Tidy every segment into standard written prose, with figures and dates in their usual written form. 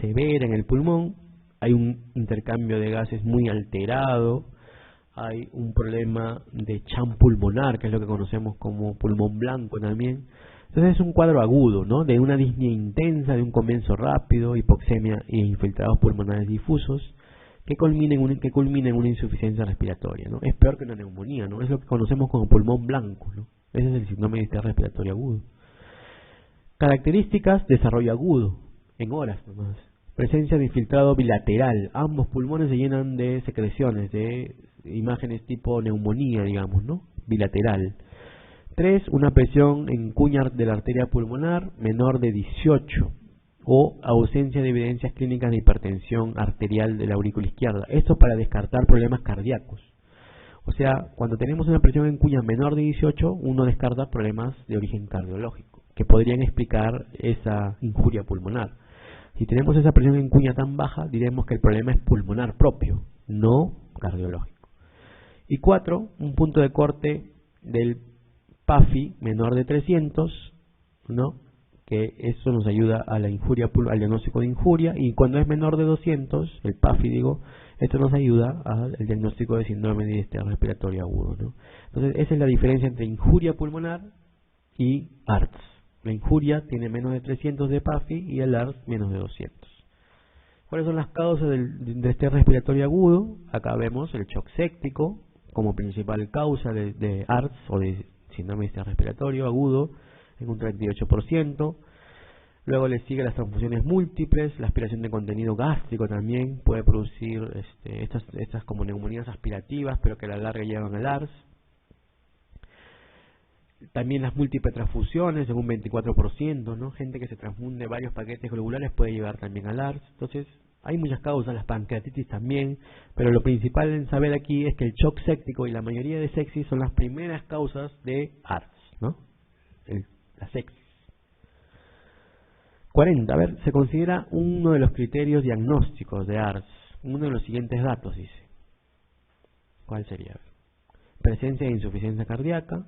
severa en el pulmón, hay un intercambio de gases muy alterado, hay un problema de chan pulmonar, que es lo que conocemos como pulmón blanco también. Entonces es un cuadro agudo, ¿no? De una disnea intensa, de un comienzo rápido, hipoxemia e infiltrados pulmonares difusos, que culmina en una insuficiencia respiratoria, ¿no? Es peor que una neumonía, ¿no? Es lo que conocemos como pulmón blanco, ¿no? Ese es el síndrome de distrés respiratorio agudo. Características: desarrollo agudo, en horas nomás. Presencia de infiltrado bilateral, ambos pulmones se llenan de secreciones, de imágenes tipo neumonía, digamos, ¿no? Bilateral. 3. Una presión en cuña de la arteria pulmonar menor de 18 o ausencia de evidencias clínicas de hipertensión arterial de la aurícula izquierda. Esto para descartar problemas cardíacos. O sea, cuando tenemos una presión en cuña menor de 18, uno descarta problemas de origen cardiológico, que podrían explicar esa injuria pulmonar. Si tenemos esa presión en cuña tan baja, diremos que el problema es pulmonar propio, no cardiológico. Y 4. Un punto de corte del PAFI menor de 300, ¿no? Que eso nos ayuda a la injuria, al diagnóstico de injuria, y cuando es menor de 200, el PAFI digo, esto nos ayuda al diagnóstico de síndrome de distrés respiratorio agudo, ¿no? Entonces esa es la diferencia entre injuria pulmonar y ARDS. La injuria tiene menos de 300 de PAFI y el ARDS menos de 200. ¿Cuáles son las causas del distrés respiratorio agudo? Acá vemos el shock séptico como principal causa de ARDS o de síndrome de distrés respiratorio agudo en un 38%. Luego le sigue las transfusiones múltiples, la aspiración de contenido gástrico también puede producir estas como neumonías aspirativas, pero que a la larga llevan al ARDS. También las múltiples transfusiones en un 24%, ¿no? Gente que se transfunde varios paquetes globulares puede llevar también al ARDS. Entonces, hay muchas causas, las pancreatitis también, pero lo principal en saber aquí es que el shock séptico y la mayoría de sepsis son las primeras causas de ARDS, ¿no? La sepsis. 40. A ver, se considera uno de los criterios diagnósticos de ARDS. Uno de los siguientes datos, dice. ¿Cuál sería? Presencia de insuficiencia cardíaca,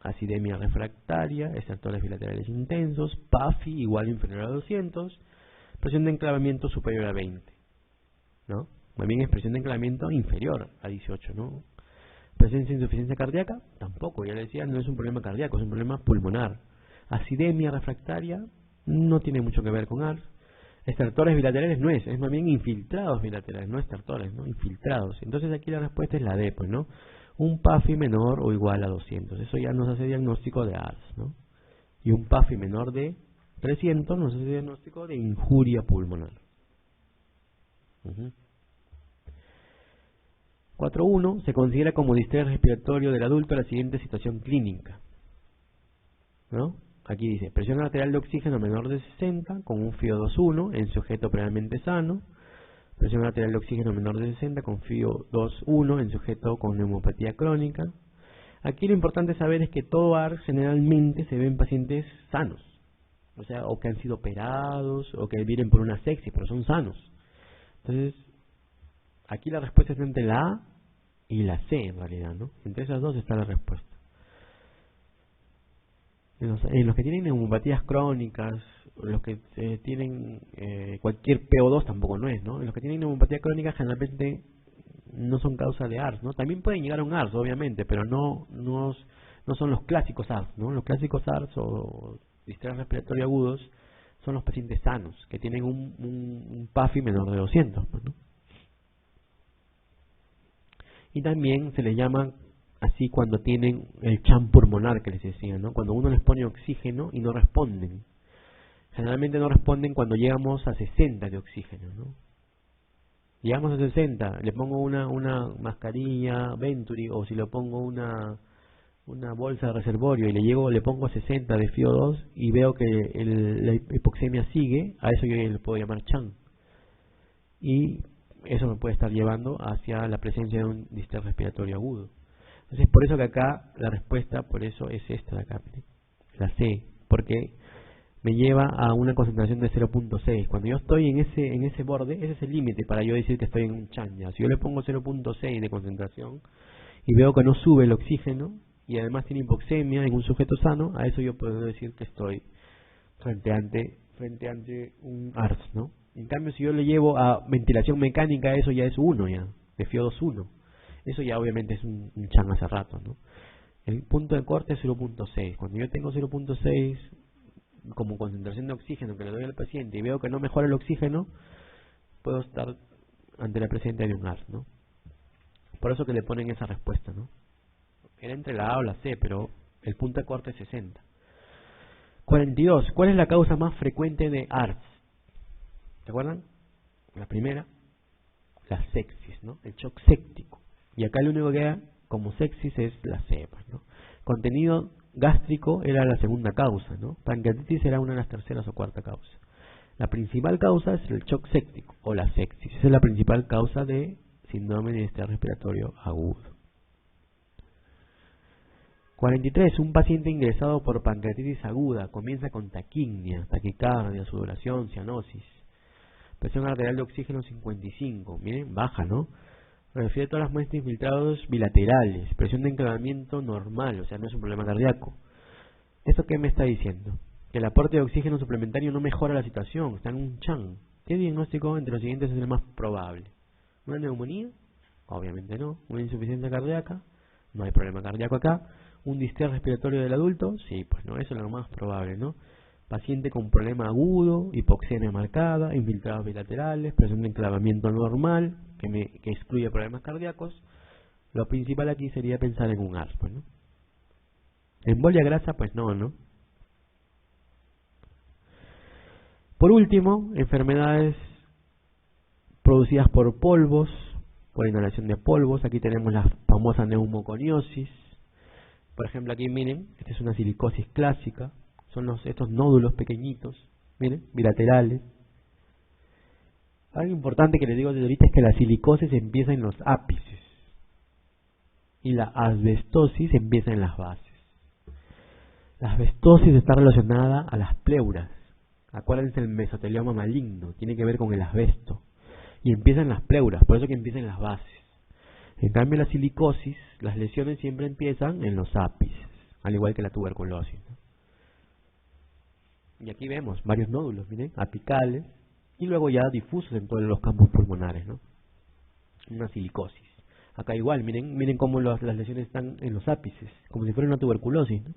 acidemia refractaria, estertores bilaterales intensos, PAFI igual o inferior a 200, presión de enclavamiento superior a 20, ¿no? Más bien es presión de enclavamiento inferior a 18, ¿no? Presencia de insuficiencia cardíaca, tampoco, ya le decía, no es un problema cardíaco, es un problema pulmonar. Acidemia refractaria no tiene mucho que ver con ARDS. Estertores bilaterales no es más bien infiltrados bilaterales, no estertores, ¿no? Infiltrados. Entonces aquí la respuesta es la D, pues, ¿no? Un PAFI menor o igual a 200. Eso ya nos hace diagnóstico de ARDS, ¿no? Y un PAFI menor de 300 nos hace diagnóstico de injuria pulmonar. 4.1. Se considera como distrés respiratorio del adulto la siguiente situación clínica, ¿no? Aquí dice, presión arterial de oxígeno menor de 60 con un FiO 2.1 en sujeto previamente sano. Presión arterial de oxígeno menor de 60 con FiO 2.1 en sujeto con neumopatía crónica. Aquí lo importante saber es que todo ARDS generalmente se ve en pacientes sanos. O sea, o que han sido operados, o que vienen por una sepsis, pero son sanos. Entonces, aquí la respuesta está entre la A y la C en realidad, ¿no? Entre esas dos está la respuesta. En los que tienen neumopatías crónicas, los que tienen cualquier PO2 tampoco no es, ¿no? En los que tienen neumopatía crónica generalmente no son causa de ARDS, ¿no? También pueden llegar a un ARDS, obviamente, pero no son los clásicos ARDS, ¿no? Los clásicos ARDS o distrés respiratorio agudos son los pacientes sanos, que tienen un PAFI menor de 200, pues, ¿no? Y también se les llama así cuando tienen el chan pulmonar que les decía, ¿no? Cuando uno les pone oxígeno y no responden. Generalmente no responden cuando llegamos a 60 de oxígeno, ¿no? Llegamos a 60, le pongo una mascarilla Venturi, o si le pongo una bolsa de reservorio y le pongo a 60 de FiO2 y veo que la hipoxemia sigue, a eso yo le puedo llamar chan. Y eso me puede estar llevando hacia la presencia de un distrés respiratorio agudo. Entonces, por eso que acá la respuesta, por eso es esta de acá, la C, porque me lleva a una concentración de 0.6. Cuando yo estoy en ese borde, ese es el límite para yo decir que estoy en un chan. Ya. Si yo le pongo 0.6 de concentración y veo que no sube el oxígeno y además tiene hipoxemia en un sujeto sano, a eso yo puedo decir que estoy frente ante un ARDS, ¿no? En cambio, si yo le llevo a ventilación mecánica, eso ya es 1 ya, de FiO2 1. Eso ya obviamente es un chan hace rato, ¿no? El punto de corte es 0.6. Cuando yo tengo 0.6 como concentración de oxígeno que le doy al paciente y veo que no mejora el oxígeno, puedo estar ante la presencia de un ARS, ¿no? Por eso que le ponen esa respuesta, ¿no? Era entre la A o la C, pero el punto de corte es 60. 42. ¿Cuál es la causa más frecuente de ARS? ¿Se acuerdan? La primera, la sepsis, ¿no? El shock séptico. Y acá lo único que queda como sepsis es la C, ¿no? Contenido gástrico era la segunda causa, ¿no? Pancreatitis era una de las terceras o cuarta causa. La principal causa es el shock séptico o la sepsis. Esa es la principal causa de síndrome de estrés respiratorio agudo. 43. Un paciente ingresado por pancreatitis aguda comienza con taquimia, taquicardia, sudoración, cianosis. Presión arterial de oxígeno 55. Miren, baja, ¿no? Refiere a todas las muestras infiltrados bilaterales. Presión de enclavamiento normal, o sea, no es un problema cardíaco. ¿Esto qué me está diciendo? Que el aporte de oxígeno suplementario no mejora la situación, está en un chan. ¿Qué diagnóstico entre los siguientes es el más probable? ¿Una neumonía? Obviamente no. ¿Una insuficiencia cardíaca? No hay problema cardíaco acá. ¿Un distrés respiratorio del adulto? Sí, pues no, eso es lo más probable, ¿no? Paciente con problema agudo, hipoxemia marcada, infiltrados bilaterales, presión de enclavamiento normal, que excluye problemas cardíacos. Lo principal aquí sería pensar en un ARS, pues, ¿no? Embolia grasa, pues no, ¿no? Por último, enfermedades producidas por polvos, por inhalación de polvos. Aquí tenemos la famosa neumoconiosis. Por ejemplo, aquí miren, esta es una silicosis clásica. Son estos nódulos pequeñitos, miren, bilaterales. Algo importante que les digo desde ahorita es que la silicosis empieza en los ápices y la asbestosis empieza en las bases. La asbestosis está relacionada a las pleuras. Acuérdense, el mesotelioma maligno tiene que ver con el asbesto y empieza en las pleuras, por eso que empieza en las bases. En cambio, la silicosis, las lesiones siempre empiezan en los ápices, al igual que la tuberculosis, ¿no? Y aquí vemos varios nódulos, miren, apicales y luego ya difusos en todos los campos pulmonares, ¿no? Una silicosis. Acá igual, miren cómo las lesiones están en los ápices, como si fuera una tuberculosis, ¿no?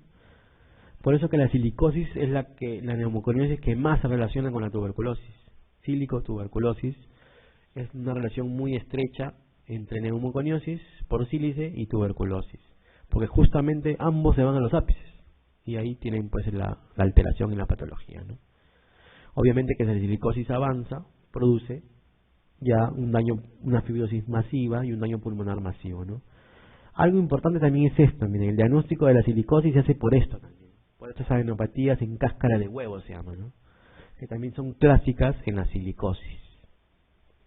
Por eso que la silicosis es la neumoconiosis que más se relaciona con la tuberculosis. Sílico-tuberculosis es una relación muy estrecha entre neumoconiosis por sílice y tuberculosis, porque justamente ambos se van a los ápices y ahí tienen pues la alteración en la patología, ¿no? Obviamente que si la silicosis avanza, produce ya un daño, una fibrosis masiva y un daño pulmonar masivo, ¿no? Algo importante también es esto, miren, el diagnóstico de la silicosis se hace por esto también, por estas adenopatías en cáscara de huevo se llama, ¿no? Que también son clásicas en la silicosis,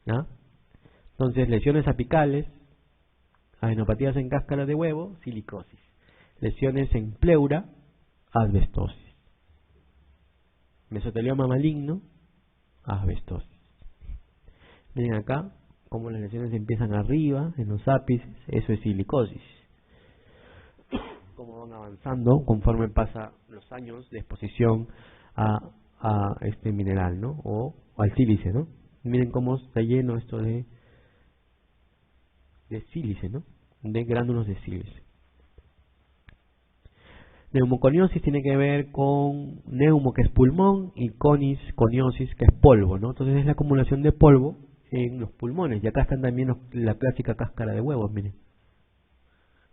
¿no? Entonces, lesiones apicales, adenopatías en cáscara de huevo, silicosis. Lesiones en pleura, asbestosis. Mesotelioma maligno, asbestosis. Miren acá cómo las lesiones empiezan arriba, en los ápices, eso es silicosis. Cómo van avanzando conforme pasa los años de exposición a este mineral, ¿no? O al sílice, ¿no? Miren cómo está lleno esto de sílice, ¿no? De gránulos de sílice. Neumoconiosis tiene que ver con neumo, que es pulmón, y coniosis, que es polvo, ¿no? Entonces es la acumulación de polvo en los pulmones. Y acá están también la clásica cáscara de huevos, miren.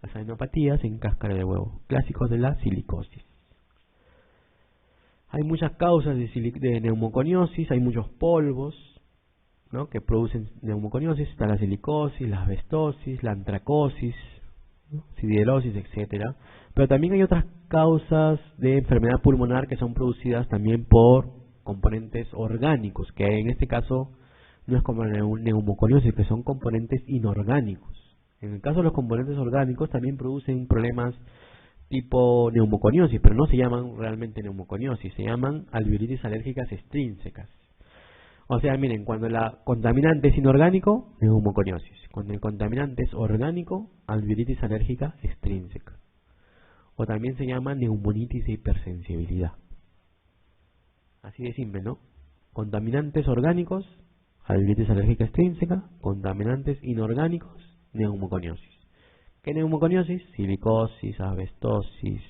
Las adenopatías en cáscara de huevo, clásicos de la silicosis. Hay muchas causas de neumoconiosis, hay muchos polvos, ¿no?, que producen neumoconiosis. Está la silicosis, la asbestosis, la antracosis, ¿no?, siderosis, etcétera. Pero también hay otras causas de enfermedad pulmonar que son producidas también por componentes orgánicos, que en este caso no es como la neumoconiosis, que son componentes inorgánicos. En el caso de los componentes orgánicos también producen problemas tipo neumoconiosis, pero no se llaman realmente neumoconiosis, se llaman alveolitis alérgicas extrínsecas. O sea, miren, cuando la contaminante es inorgánico, neumoconiosis. Cuando el contaminante es orgánico, alveolitis alérgica extrínseca. O también se llama neumonitis de hipersensibilidad. Así de simple, ¿no? contaminantes orgánicos, alveolitis alérgica extrínseca, contaminantes inorgánicos, neumoconiosis. ¿Qué neumoconiosis? Silicosis, asbestosis,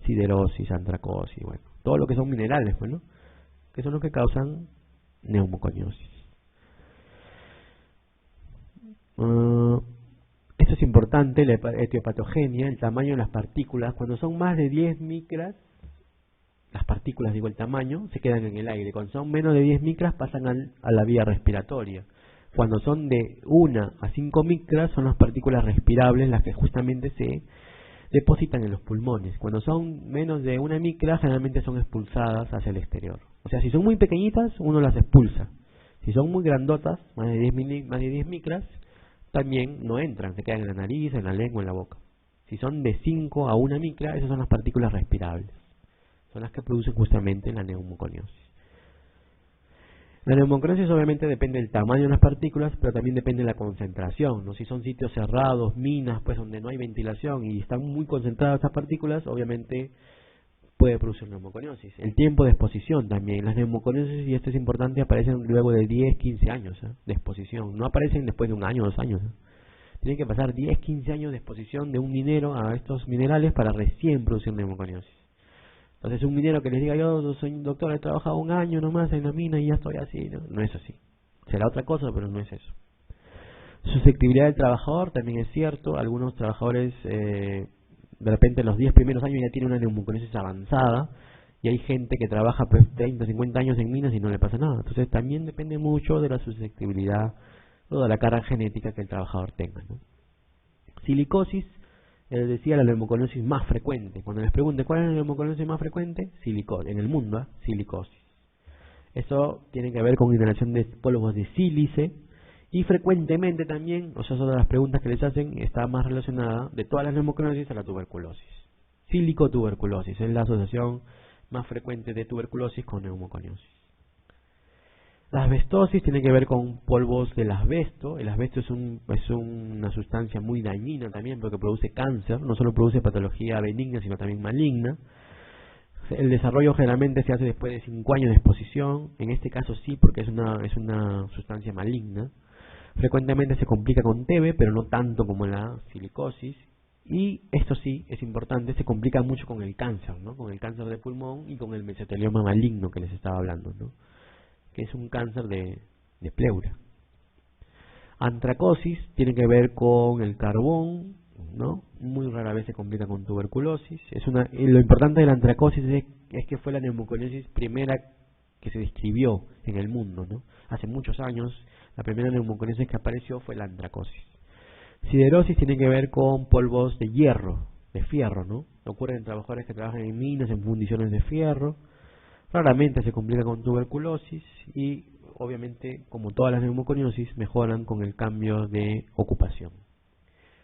siderosis, antracosis, bueno, todo lo que son minerales, bueno, que son los que causan neumoconiosis. Esto es importante, la etiopatogenia, el tamaño de las partículas. Cuando son más de 10 micras, las partículas, digo el tamaño, se quedan en el aire. Cuando son menos de 10 micras pasan a la vía respiratoria. Cuando son de 1 a 5 micras son las partículas respirables las que justamente se depositan en los pulmones. Cuando son menos de 1 micra generalmente son expulsadas hacia el exterior. O sea, si son muy pequeñitas uno las expulsa. Si son muy grandotas, más de 10 micras, también no entran, se quedan en la nariz, en la lengua, en la boca. Si son de 5 a 1 micra, esas son las partículas respirables. Son las que producen justamente la neumoconiosis. La neumoconiosis obviamente depende del tamaño de las partículas, pero también depende de la concentración, ¿no? Si son sitios cerrados, minas, pues donde no hay ventilación y están muy concentradas esas partículas, obviamente puede producir neumoconiosis. El tiempo de exposición también. Las neumoconiosis, y esto es importante, aparecen luego de 10, 15 años de exposición. No aparecen después de 1 año, 2 años. Tienen que pasar 10, 15 años de exposición de un minero a estos minerales para recién producir neumoconiosis. Entonces un minero que les diga yo soy doctor, he trabajado 1 año nomás en la mina y ya estoy así, no es así. Será otra cosa, pero no es eso. Susceptibilidad del trabajador también es cierto. Algunos trabajadores de repente en los 10 primeros años ya tienen una neumoconiosis avanzada y hay gente que trabaja pues 30, 50 años en minas y no le pasa nada. Entonces también depende mucho de la susceptibilidad o de la carga genética que el trabajador tenga, ¿no? Silicosis. Decía la neumoconiosis más frecuente. Cuando les pregunte cuál es la neumoconiosis más frecuente, silicosis, en el mundo, silicosis. Eso tiene que ver con inhalación de polvos de sílice y frecuentemente también, o sea, son de las preguntas que les hacen, está más relacionada de todas las neumoconiosis a la tuberculosis. Sílico-tuberculosis es la asociación más frecuente de tuberculosis con neumoconiosis. La asbestosis tiene que ver con polvos del asbesto. El asbesto es una sustancia muy dañina también porque produce cáncer, no solo produce patología benigna sino también maligna. El desarrollo generalmente se hace después de 5 años de exposición, en este caso sí porque es una sustancia maligna. Frecuentemente se complica con TB, pero no tanto como la silicosis. Y esto sí, es importante, se complica mucho con el cáncer, ¿no? Con el cáncer de pulmón y con el mesotelioma maligno que les estaba hablando, ¿no? Que es un cáncer de pleura. Antracosis tiene que ver con el carbón, ¿no? Muy rara vez se complica con tuberculosis. Lo importante de la antracosis es que fue la neumoconiosis primera que se describió en el mundo, ¿no? Hace muchos años, la primera neumoconiosis que apareció fue la antracosis. Siderosis tiene que ver con polvos de hierro, de fierro, ¿no? Ocurre en trabajadores que trabajan en minas, en fundiciones de fierro. Raramente se complica con tuberculosis y obviamente, como todas las neumoconiosis, mejoran con el cambio de ocupación.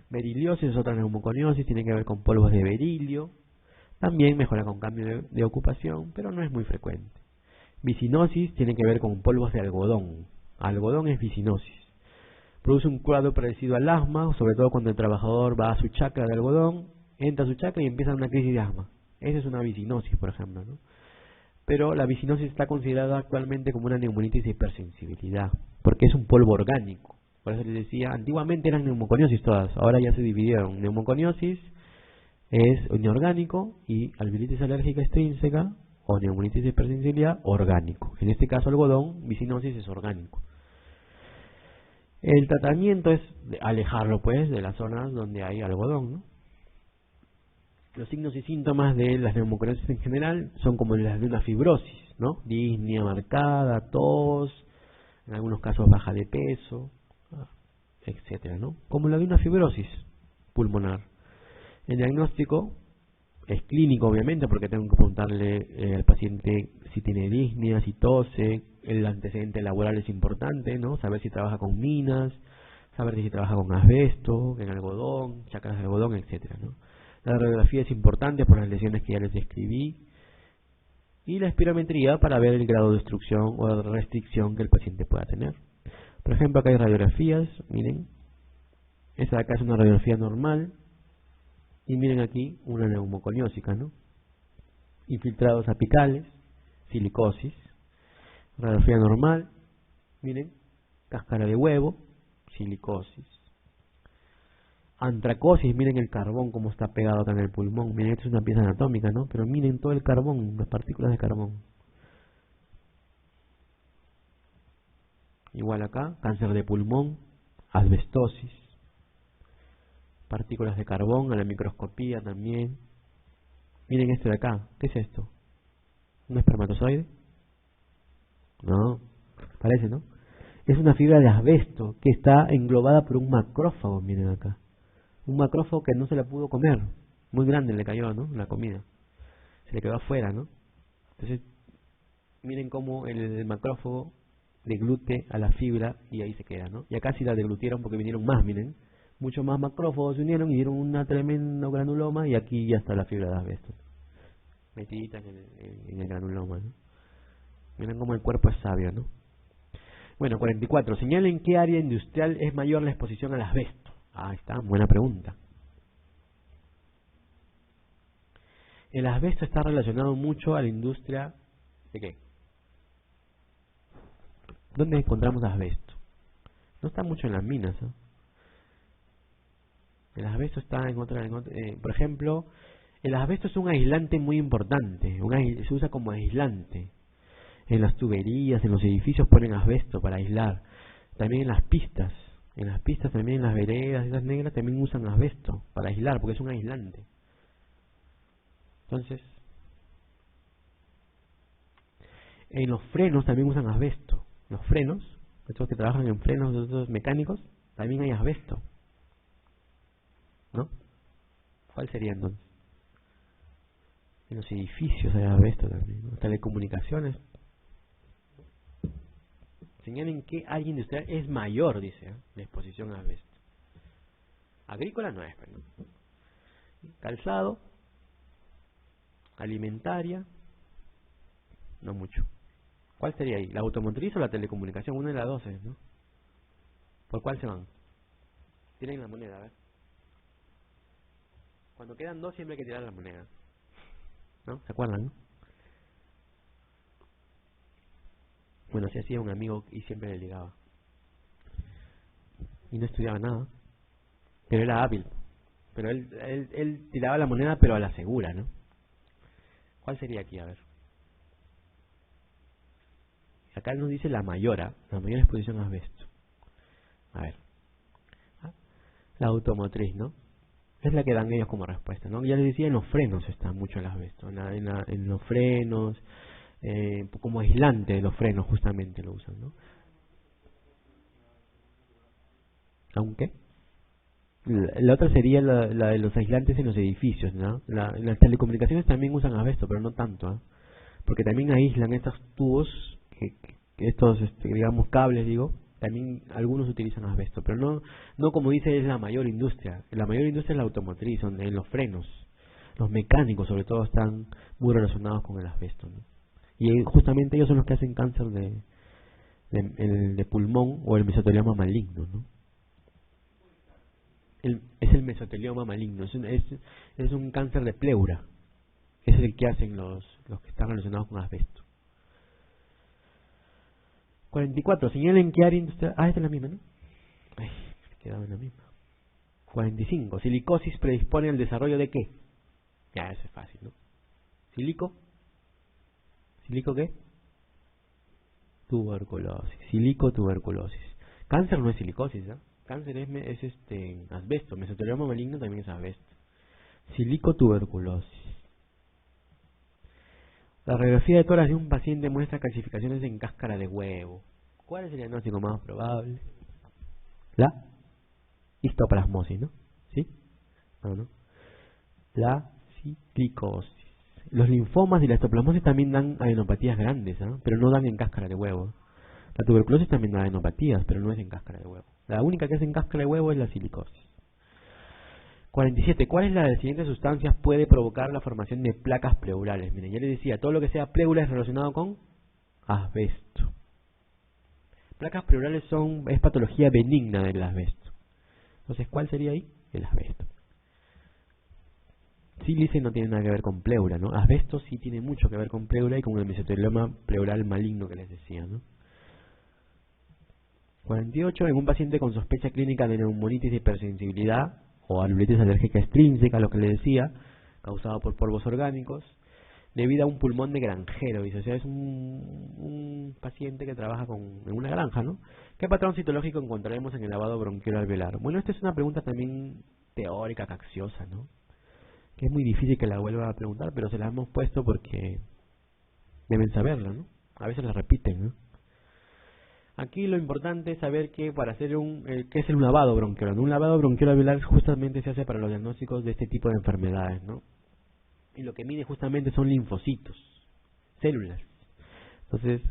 Beriliosis es otra neumoconiosis, tiene que ver con polvos de berilio. También mejora con cambio de ocupación, pero no es muy frecuente. Vicinosis tiene que ver con polvos de algodón. Algodón es vicinosis. Produce un cuadro parecido al asma, sobre todo cuando el trabajador va a su chakra de algodón, entra a su chakra y empieza una crisis de asma. Esa es una vicinosis, por ejemplo, ¿no? Pero la vicinosis está considerada actualmente como una neumonitis de hipersensibilidad, porque es un polvo orgánico. Por eso les decía, antiguamente eran neumoconiosis todas, ahora ya se dividieron. Neumoconiosis es inorgánico y alveolitis alérgica extrínseca o neumonitis de hipersensibilidad orgánico. En este caso algodón, vicinosis es orgánico. El tratamiento es alejarlo pues de las zonas donde hay algodón, ¿no? Los signos y síntomas de las neumoconiosis en general son como las de una fibrosis, ¿no? Disnea marcada, tos, en algunos casos baja de peso, etcétera, ¿no? Como la de una fibrosis pulmonar. El diagnóstico es clínico, obviamente, porque tengo que preguntarle al paciente si tiene disnea, si tose. El antecedente laboral es importante, ¿no? Saber si trabaja con minas, saber si trabaja con asbesto, en algodón, chacras de algodón, etcétera, ¿no? La radiografía es importante por las lesiones que ya les describí. Y la espirometría para ver el grado de obstrucción o de restricción que el paciente pueda tener. Por ejemplo, acá hay radiografías, miren. Esta de acá es una radiografía normal. Y miren aquí una neumoconiósica, ¿no? Infiltrados apicales, silicosis. Radiografía normal, miren, cáscara de huevo, silicosis. Antracosis, miren el carbón como está pegado acá en el pulmón. Miren, esto es una pieza anatómica, ¿no? Pero miren todo el carbón, las partículas de carbón. Igual acá, cáncer de pulmón, asbestosis, partículas de carbón a la microscopía también. Miren esto de acá, ¿qué es esto? ¿Un espermatozoide? No, parece, ¿no? Es una fibra de asbesto que está englobada por un macrófago, miren acá. Un macrófago que no se la pudo comer. Muy grande le cayó, ¿no? La comida. Se le quedó afuera, ¿no? Entonces, miren cómo el macrófago deglute a la fibra y ahí se queda, ¿no? Y acá sí la deglutieron porque vinieron más, miren. Muchos más macrófagos se unieron y dieron una tremenda granuloma y aquí ya está la fibra de asbesto. Metidita en el granuloma, ¿no? Miren cómo el cuerpo es sabio, ¿no? Bueno, 44. Señalen qué área industrial es mayor la exposición al asbesto. Ah, está, buena pregunta. El asbesto está relacionado mucho a la industria ¿de qué? ¿Dónde encontramos asbesto? No está mucho en las minas, ¿eh? El asbesto está en otra... por ejemplo, el asbesto es un aislante muy importante. Se usa como aislante. En las tuberías, en los edificios ponen asbesto para aislar. También en las pistas. En las pistas también, en las veredas, esas negras, también usan asbesto para aislar, porque es un aislante. Entonces, en los frenos también usan asbesto. Los frenos, estos que trabajan en frenos, estos mecánicos, también hay asbesto, ¿no? ¿Cuál sería entonces? En los edificios hay asbesto también, ¿no? Telecomunicaciones. Señalen que área industrial es mayor, dice, ¿eh? La exposición a asbesto. Agrícola no es, ¿no? Calzado, alimentaria, no mucho. ¿Cuál sería ahí? ¿La automotriz o la telecomunicación? Una de las dos, ¿no? ¿Por cuál se van? Tiren la moneda, a ver. Cuando quedan dos siempre hay que tirar la moneda, ¿no? ¿Se acuerdan, no? Bueno, si hacía un amigo y siempre le ligaba. Y no estudiaba nada. Pero era hábil. Pero él tiraba la moneda pero a la segura, ¿no? ¿Cuál sería aquí? A ver. Acá nos dice la mayor exposición a asbesto. A ver. La automotriz, ¿no? Es la que dan ellos como respuesta, ¿no? Ya les decía, en los frenos está mucho el asbesto. En los frenos, como aislante de los frenos justamente lo usan, ¿no? ¿Aunque? La otra sería la de los aislantes en los edificios, ¿no? Las telecomunicaciones también usan asbesto, pero no tanto, ¿eh? Porque también aíslan estos tubos, estos, digamos, cables, digo, también algunos utilizan asbesto, pero no como dice es la mayor industria. La mayor industria es la automotriz, donde en los frenos, los mecánicos sobre todo están muy relacionados con el asbesto, ¿no? Y justamente ellos son los que hacen cáncer de pulmón o el mesotelioma maligno, ¿no? Es el mesotelioma maligno, es un cáncer de pleura. Es el que hacen los que están relacionados con asbesto. 44. Señalen qué área industrial... esta es la misma, ¿no? Ay, quedaba en la misma. 45. Silicosis predispone al desarrollo de qué? Ya, eso es fácil, ¿no? ¿Silico qué? Tuberculosis. Silicotuberculosis. Cáncer no es silicosis, ¿eh? Cáncer es asbesto. Mesotelioma maligno también es asbesto. Silicotuberculosis. La radiografía de tórax de un paciente muestra calcificaciones en cáscara de huevo. ¿Cuál es el diagnóstico más probable? La histoplasmosis, ¿no? ¿Sí? No. La silicosis. Los linfomas y la histoplasmosis también dan adenopatías grandes, ¿eh? Pero no dan en cáscara de huevo. La tuberculosis también da adenopatías, pero no es en cáscara de huevo. La única que es en cáscara de huevo es la silicosis. 47. ¿Cuál es la de las siguientes sustancias puede provocar la formación de placas pleurales? Miren, ya les decía, todo lo que sea pleura es relacionado con asbesto. Placas pleurales es patología benigna del asbesto. Entonces, ¿cuál sería ahí? El asbesto. sílice no tiene nada que ver con pleura, ¿no? Asbesto sí tiene mucho que ver con pleura y con el mesotelioma pleural maligno que les decía, ¿no? 48. En un paciente con sospecha clínica de neumonitis de hipersensibilidad o alveolitis alérgica extrínseca, lo que le decía, causado por polvos orgánicos, debido a un pulmón de granjero, dice. O sea, es un paciente que trabaja en una granja, ¿no? ¿Qué patrón citológico encontraremos en el lavado bronquial alveolar? Bueno, esta es una pregunta también teórica, capciosa, ¿no? Que es muy difícil que la vuelva a preguntar, pero se la hemos puesto porque deben saberla, ¿no? A veces la repiten, ¿no? Aquí lo importante es saber que para hacer ¿qué es el lavado bronquial? Un lavado bronquial alveolar justamente se hace para los diagnósticos de este tipo de enfermedades, ¿no? Y lo que mide justamente son linfocitos, células. Entonces,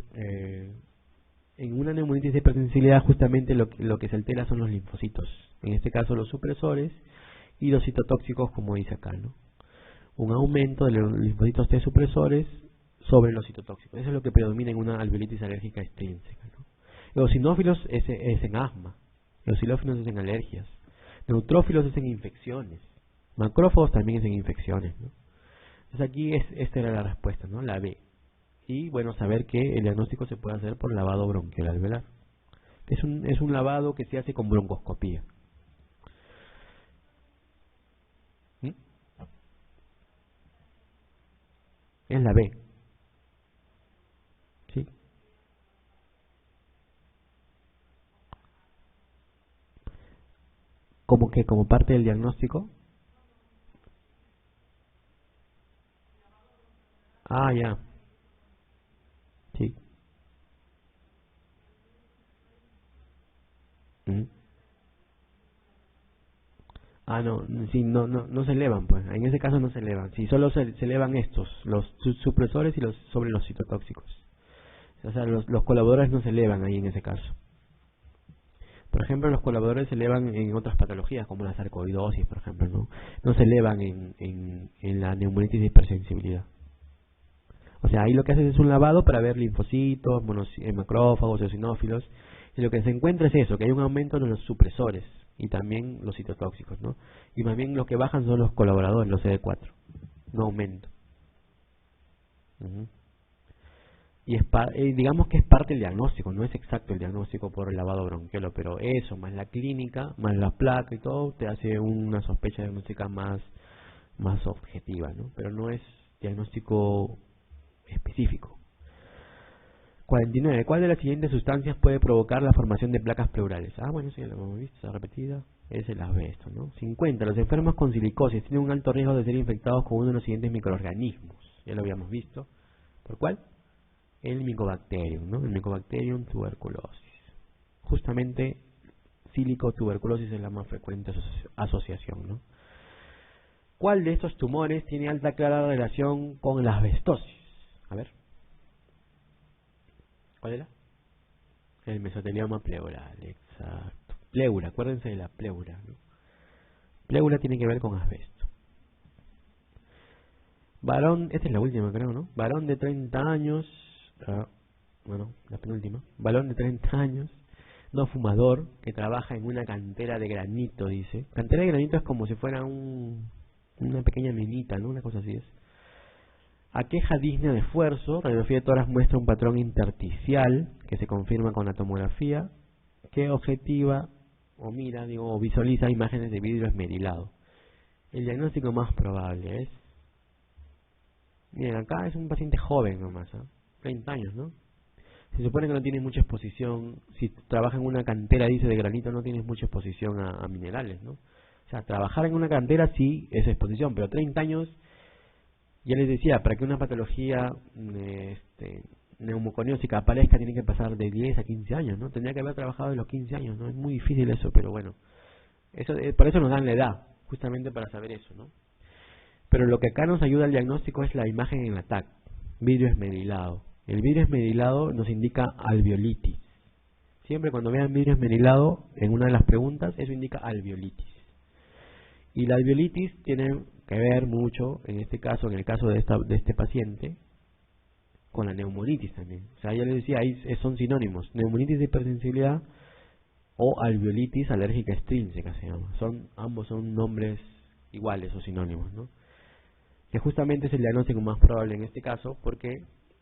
en una neumonitis de hipersensibilidad justamente lo que se altera son los linfocitos. En este caso los supresores y los citotóxicos, como dice acá, ¿no? Un aumento de los linfocitos T supresores sobre los citotóxicos. Eso es lo que predomina en una alveolitis alérgica extrínseca, ¿no? Los eosinófilos es en asma, los xilófilos es en alergias, neutrófilos es en infecciones, macrófagos también es en infecciones, ¿no? Entonces aquí esta era la respuesta, ¿no? La B. Y bueno, saber que el diagnóstico se puede hacer por lavado bronquial alveolar. Es un lavado que se hace con broncoscopía. ¿Mm? Es la B. ¿Sí? ¿Como que como parte del diagnóstico? Ah, ya. Sí. ¿Mm? Ah, no, sí, no se elevan, pues. En ese caso no se elevan. Sí, solo se elevan estos, los supresores y los sobre los citotóxicos. O sea, los colaboradores no se elevan ahí en ese caso. Por ejemplo, los colaboradores se elevan en otras patologías, como la sarcoidosis, por ejemplo, ¿no? No se elevan en la neumonitis de hipersensibilidad. O sea, ahí lo que haces es un lavado para ver linfocitos, macrófagos, eosinófilos, y lo que se encuentra es eso, que hay un aumento de los supresores y también los citotóxicos, ¿no? Y más bien los que bajan son los colaboradores, los CD4, no aumento. Ujú. Y digamos que es parte del diagnóstico, no es exacto el diagnóstico por el lavado bronquiolo, pero eso, más la clínica, más la placa y todo, te hace una sospecha diagnóstica más objetiva, ¿no? Pero no es diagnóstico específico. 49. ¿Cuál de las siguientes sustancias puede provocar la formación de placas pleurales? Ah, bueno, sí, ya lo hemos visto, está repetida. Es el asbesto, ¿no? 50. Los enfermos con silicosis tienen un alto riesgo de ser infectados con uno de los siguientes microorganismos. Ya lo habíamos visto. ¿Por cuál? El Mycobacterium, ¿no? El Mycobacterium tuberculosis. Justamente, sílico-tuberculosis es la más frecuente asociación, ¿no? ¿Cuál de estos tumores tiene alta clara relación con la asbestosis? A ver. ¿Cuál era? El mesotelioma pleural, exacto. Pleura, acuérdense de la pleura, ¿no? Pleura tiene que ver con asbesto. Varón, esta es la última creo, ¿no? Varón de 30 años, bueno, la penúltima. Varón de 30 años, no fumador, que trabaja en una cantera de granito, dice. Cantera de granito es como si fuera una pequeña minita, ¿no? Una cosa así es. Aqueja disnea de esfuerzo, radiografía de tórax muestra un patrón intersticial que se confirma con la tomografía, que objetiva o visualiza imágenes de vidrio esmerilado. El diagnóstico más probable es, miren, acá es un paciente joven nomás, 30 años, ¿no? Se supone que no tiene mucha exposición, si trabaja en una cantera, dice, de granito, no tienes mucha exposición a minerales, ¿no? O sea, trabajar en una cantera sí es exposición, pero 30 años, ya les decía, para que una patología neumoconiósica aparezca tiene que pasar de 10 a 15 años, ¿no? Tendría que haber trabajado de los 15 años, ¿no? Es muy difícil eso, pero bueno. Por eso nos dan la edad, justamente para saber eso, ¿no? Pero lo que acá nos ayuda al diagnóstico es la imagen en la TAC, vidrio esmerilado. El vidrio esmerilado nos indica alveolitis. Siempre cuando vean vidrio esmerilado, en una de las preguntas, eso indica alveolitis. Y la alveolitis tiene que ver mucho, en este caso, en el caso de este paciente, con la neumonitis también. O sea, ya les decía, ahí son sinónimos. Neumonitis de hipersensibilidad o alveolitis alérgica extrínseca se llama. Ambos son nombres iguales o sinónimos, ¿no? que justamente es el diagnóstico más probable en este caso, porque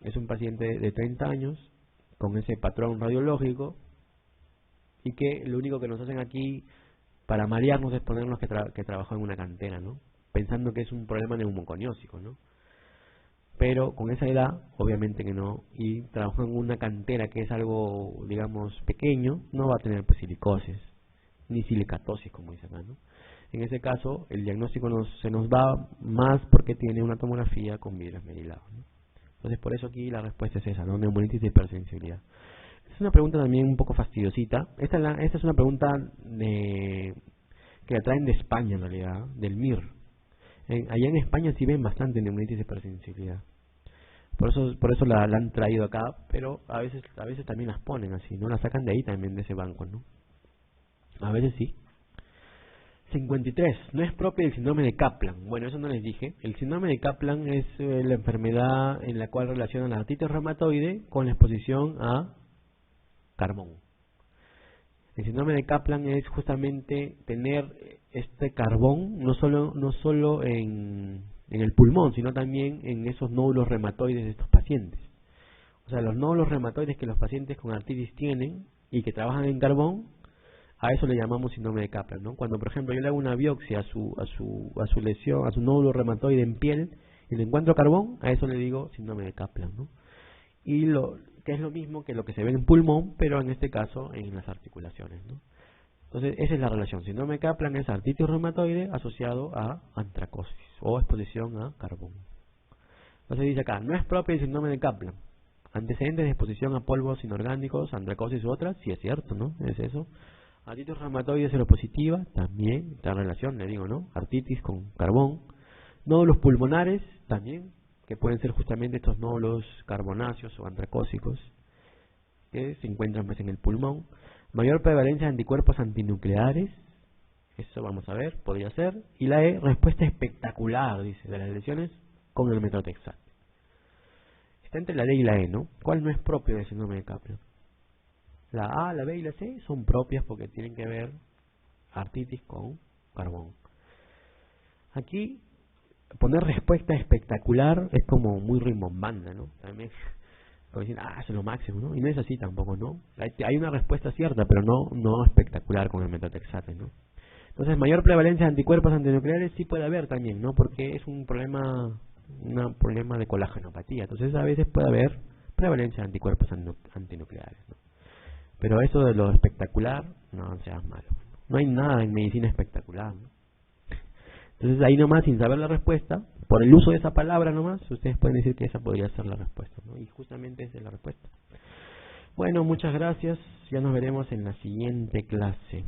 es un paciente de 30 años, con ese patrón radiológico, y que lo único que nos hacen aquí para marearnos es ponernos que trabajó en una cantera, ¿no? Pensando que es un problema neumoconiósico, ¿no? Pero con esa edad, obviamente que no, y trabajó en una cantera que es algo, digamos, pequeño, no va a tener pues silicosis, ni silicatosis, como dice acá, ¿no? En ese caso, el diagnóstico se nos va más porque tiene una tomografía con vidrio esmerilado, ¿no? Entonces, por eso aquí la respuesta es esa, ¿no? Neumonitis de hipersensibilidad. Es una pregunta también un poco fastidiosita. Esta es una pregunta que la traen de España, en realidad, del MIR. Allá en España sí ven bastante neumonitis de hipersensibilidad. Por eso la han traído acá, pero a veces también las ponen así, ¿no? La sacan de ahí también, de ese banco, ¿no? A veces sí. 53. No es propio del síndrome de Kaplan. Bueno, eso no les dije. El síndrome de Kaplan es la enfermedad en la cual relacionan la artritis reumatoide con la exposición a carbón. El síndrome de Kaplan es justamente tener este carbón no solo en el pulmón, sino también en esos nódulos reumatoides de estos pacientes. O sea, los nódulos reumatoides que los pacientes con artritis tienen y que trabajan en carbón, a eso le llamamos síndrome de Kaplan, ¿no? Cuando, por ejemplo, yo le hago una biopsia a su lesión, a su nódulo reumatoide en piel y le encuentro carbón, a eso le digo síndrome de Kaplan, ¿no? Y que es lo mismo que lo que se ve en pulmón, pero en este caso en las articulaciones, ¿no? Entonces, esa es la relación. Síndrome de Kaplan es artritis reumatoide asociado a antracosis o exposición a carbón. Entonces dice acá, no es propio el síndrome de Kaplan. Antecedentes de exposición a polvos inorgánicos, antracosis u otras, sí es cierto, ¿no? Es eso. Artritis reumatoide seropositiva, también está en relación, le digo, ¿no? Artritis con carbón. Nódulos pulmonares, también, que pueden ser justamente estos nódulos carbonáceos o antracósicos, que se encuentran pues en el pulmón. Mayor prevalencia de anticuerpos antinucleares, eso vamos a ver, podría ser. Y la E, respuesta espectacular, dice, de las lesiones con el metotrexato. Está entre la D y la E, ¿no? ¿Cuál no es propio del síndrome de Kaplan? La A, la B y la C son propias porque tienen que ver artritis con carbón. Aquí, poner respuesta espectacular es como muy rimbombante, ¿no? También, como decir, eso es lo máximo, ¿no? Y no es así tampoco, ¿no? Hay una respuesta cierta, pero no espectacular con el metotrexato, ¿no? Entonces, mayor prevalencia de anticuerpos antinucleares sí puede haber también, ¿no? Porque es un problema de colágenopatía. Entonces, a veces puede haber prevalencia de anticuerpos antinucleares, ¿no? Pero eso de lo espectacular, no seas malo. No hay nada en medicina espectacular, ¿no? Entonces ahí nomás, sin saber la respuesta, por el uso de esa palabra nomás, ustedes pueden decir que esa podría ser la respuesta, ¿no? Y justamente esa es la respuesta. Bueno, muchas gracias. Ya nos veremos en la siguiente clase.